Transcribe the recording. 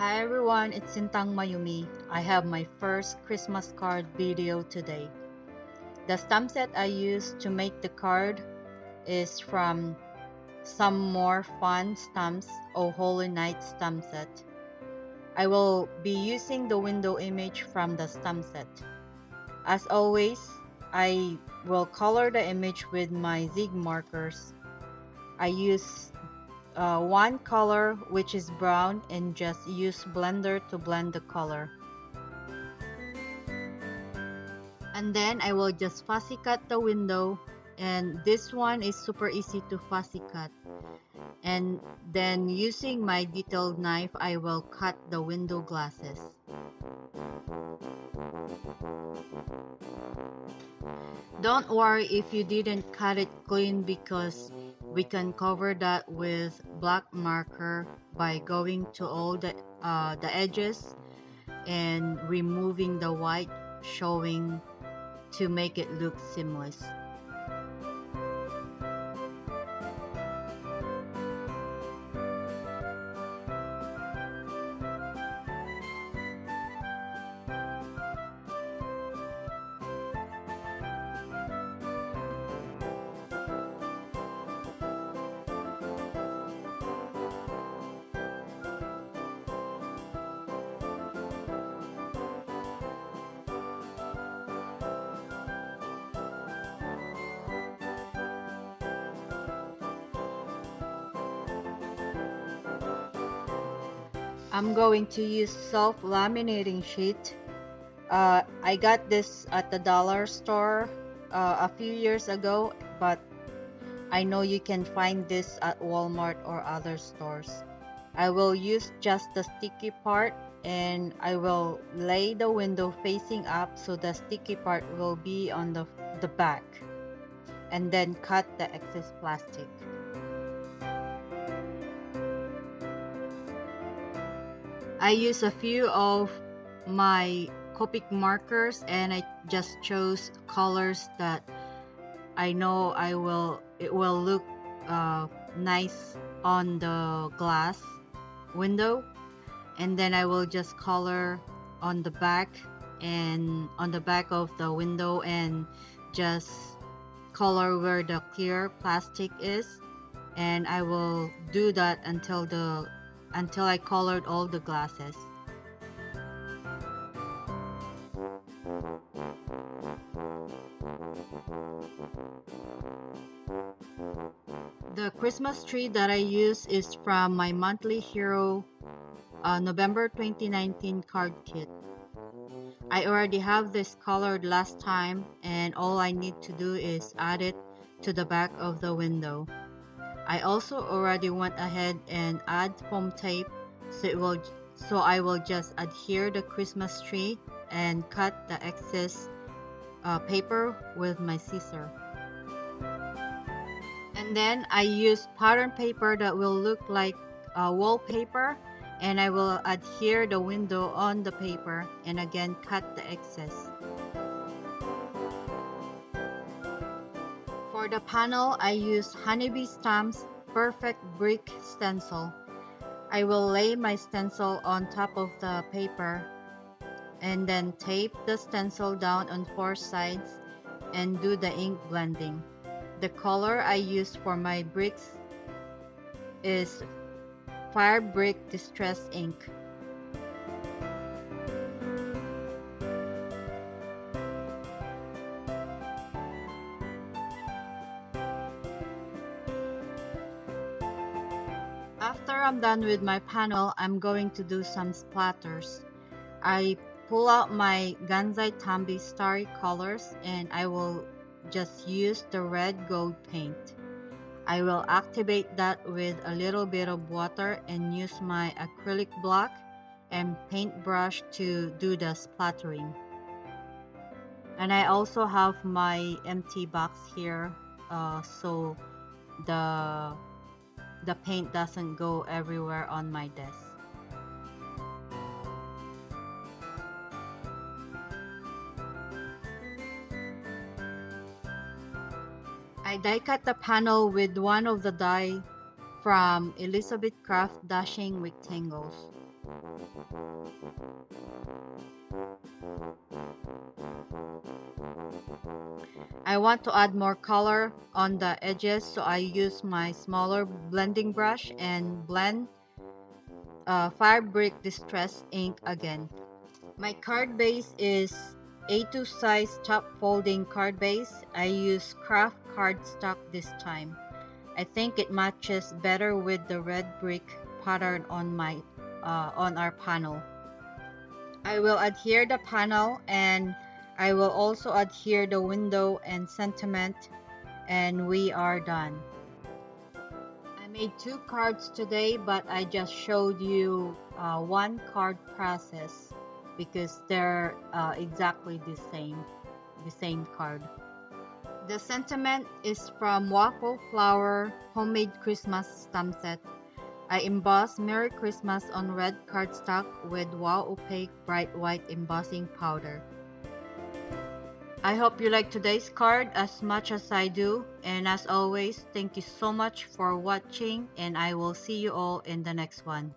Hi everyone, it's Sintang Mayumi. I have my first Christmas card video today. The stamp set I used to make the card is from SumMore Fun Stamps O Holy Night stamp set. I will be using the window image from the stamp set. As always, I will color the image with my zig markers. I use one color, which is brown, and just use blender to blend the color. And then I will just fussy cut the window, and this one is super easy to fussy cut. And then using my detailed knife, I will cut the window glasses. Don't worry if you didn't cut it clean, because we can cover that with black marker by going to all the edges and removing the white showing to make it look seamless. I'm going to use self-laminating sheet. I got this at the dollar store a few years ago, but I know you can find this at Walmart or other stores. I will use just the sticky part, and I will lay the window facing up so the sticky part will be on the back, and then cut the excess plastic. I use a few of my Copic markers, and I just chose colors that I know it will look nice on the glass window. And then I will just color on the back and on the back of the window, and just color where the clear plastic is, and I will do that until I colored all the glasses. The Christmas tree that I use is from my monthly hero November 2019 card kit. I already have this colored last time, and all I need to do is add it to the back of the window. I also already went ahead and add foam tape, so I will just adhere the Christmas tree and cut the excess paper with my scissor. And then I use pattern paper that will look like wallpaper, and I will adhere the window on the paper and again cut the excess. For the panel, I use Honeybee Stamps Perfect Brick Stencil. I will lay my stencil on top of the paper and then tape the stencil down on 4 sides and do the ink blending. The color I use for my bricks is Fire Brick Distress Ink. After I'm done with my panel, I'm going to do some splatters. I pull out my Gansai Tambi Starry colors, and I will just use the red gold paint. I will activate that with a little bit of water and use my acrylic block and paintbrush to do the splattering. And I also have my empty box here, so the paint doesn't go everywhere on my desk. I die cut the panel with one of the die from Elizabeth Craft Dashing Rectangles. I want to add more color on the edges, so I use my smaller blending brush and blend fabric distress ink again. My card base is A2 size top folding card base. I use craft cardstock this time. I think it matches better with the red brick pattern on our panel. I will adhere the panel, and I will also adhere the window and sentiment, and we are done. I made 2 cards today, but I just showed you one card process because they're exactly the same card. The sentiment is from Waffle Flower Homemade Christmas Stamp Set. I embossed Merry Christmas on red cardstock with Wow Opaque Bright White embossing powder. I hope you like today's card as much as I do, and as always, thank you so much for watching, and I will see you all in the next one.